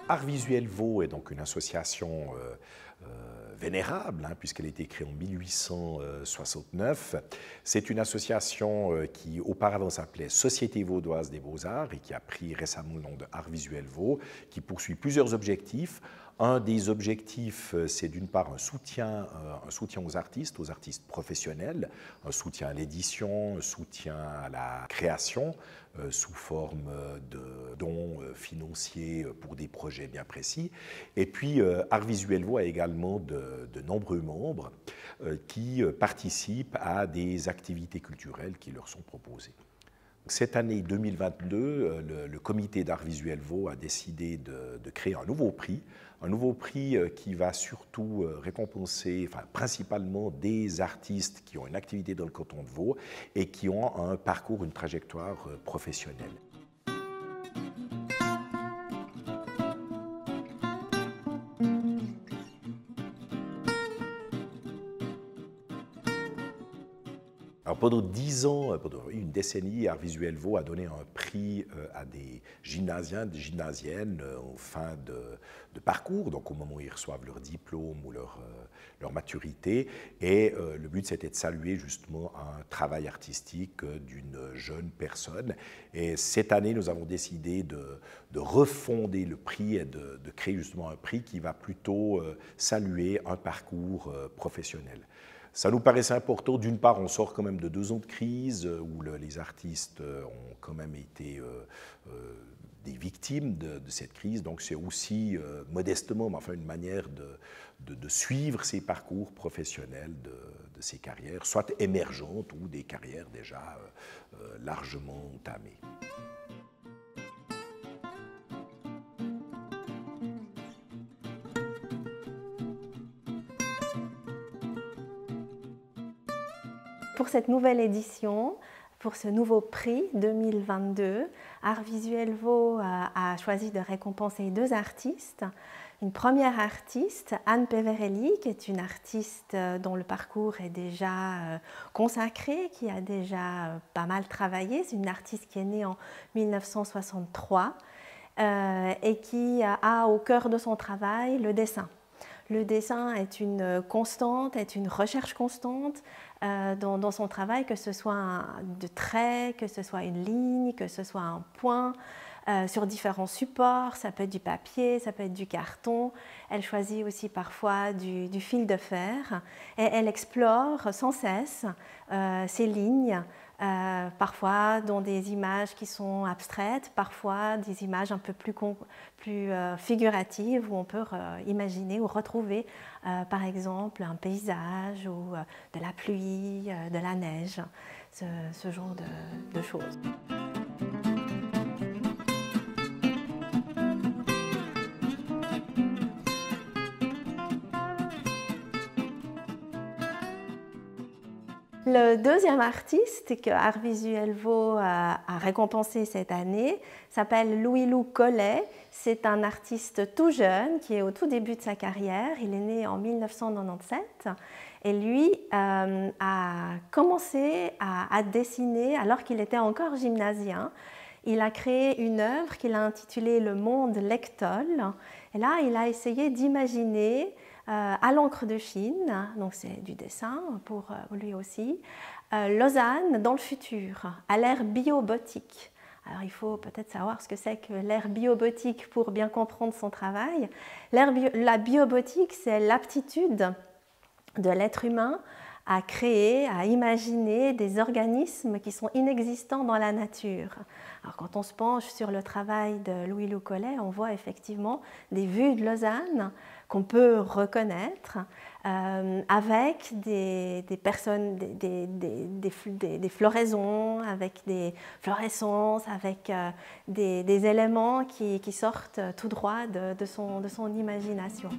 Art Visuel Vaud est donc une association vénérable, puisqu'elle a été créée en 1869. C'est une association qui auparavant s'appelait Société vaudoise des beaux-arts et qui a pris récemment le nom de Art Visuel Vaud, qui poursuit plusieurs objectifs. Un des objectifs, c'est d'une part un soutien aux artistes professionnels, un soutien à l'édition, un soutien à la création, sous forme de dons financiers pour des projets bien précis. Et puis, Art Visuel Vaud a également de nombreux membres qui participent à des activités culturelles qui leur sont proposées. Cette année 2022, le comité d'Art Visuel Vaud a décidé de créer un nouveau prix qui va surtout récompenser, principalement des artistes qui ont une activité dans le canton de Vaud et qui ont un parcours, une trajectoire professionnelle. Alors pendant 10 ans, pendant une décennie, Art Visuel Vaud a donné un prix à des gymnasiens, des gymnasiennes en fin de parcours, donc au moment où ils reçoivent leur diplôme ou leur maturité. Et le but, c'était de saluer justement un travail artistique d'une jeune personne. Et cette année, nous avons décidé de refonder le prix et de créer justement un prix qui va plutôt saluer un parcours professionnel. Ça nous paraissait important. D'une part, on sort quand même de 2 ans de crise où les artistes ont quand même été des victimes de cette crise. Donc c'est aussi modestement, mais enfin une manière de suivre ces parcours professionnels de ces carrières, soit émergentes ou des carrières déjà largement entamées. Pour cette nouvelle édition, pour ce nouveau prix 2022, Art Visuel Vaud a choisi de récompenser 2 artistes. Une première artiste, Anne Peverelli, qui est une artiste dont le parcours est déjà consacré, qui a déjà pas mal travaillé. C'est une artiste qui est née en 1963 et qui a au cœur de son travail le dessin. Le dessin est une constante, est une recherche constante dans son travail, que ce soit de traits, que ce soit une ligne, que ce soit un point, sur différents supports. Ça peut être du papier, ça peut être du carton. Elle choisit aussi parfois du fil de fer et elle explore sans cesse ces lignes, parfois dans des images qui sont abstraites, parfois des images un peu plus figuratives où on peut imaginer ou retrouver par exemple un paysage ou de la pluie, de la neige, ce genre de choses. Le deuxième artiste que Art Visuel Vaud a récompensé cette année s'appelle Louis-Lou Collet. C'est un artiste tout jeune qui est au tout début de sa carrière. Il est né en 1997 et lui a commencé à dessiner alors qu'il était encore gymnasien. Il a créé une œuvre qu'il a intitulée Le Monde Lectole. Et là, il a essayé d'imaginer à l'encre de Chine, donc c'est du dessin pour lui aussi, Lausanne dans le futur, à l'ère biobotique. Alors il faut peut-être savoir ce que c'est que l'ère biobotique pour bien comprendre son travail. La biobotique, c'est l'aptitude de l'être humain à créer, à imaginer des organismes qui sont inexistants dans la nature. Alors quand on se penche sur le travail de Louis-Lou Collet, on voit effectivement des vues de Lausanne qu'on peut reconnaître avec des personnes, des floraisons, avec des fluorescences, avec des éléments qui sortent tout droit de son imagination.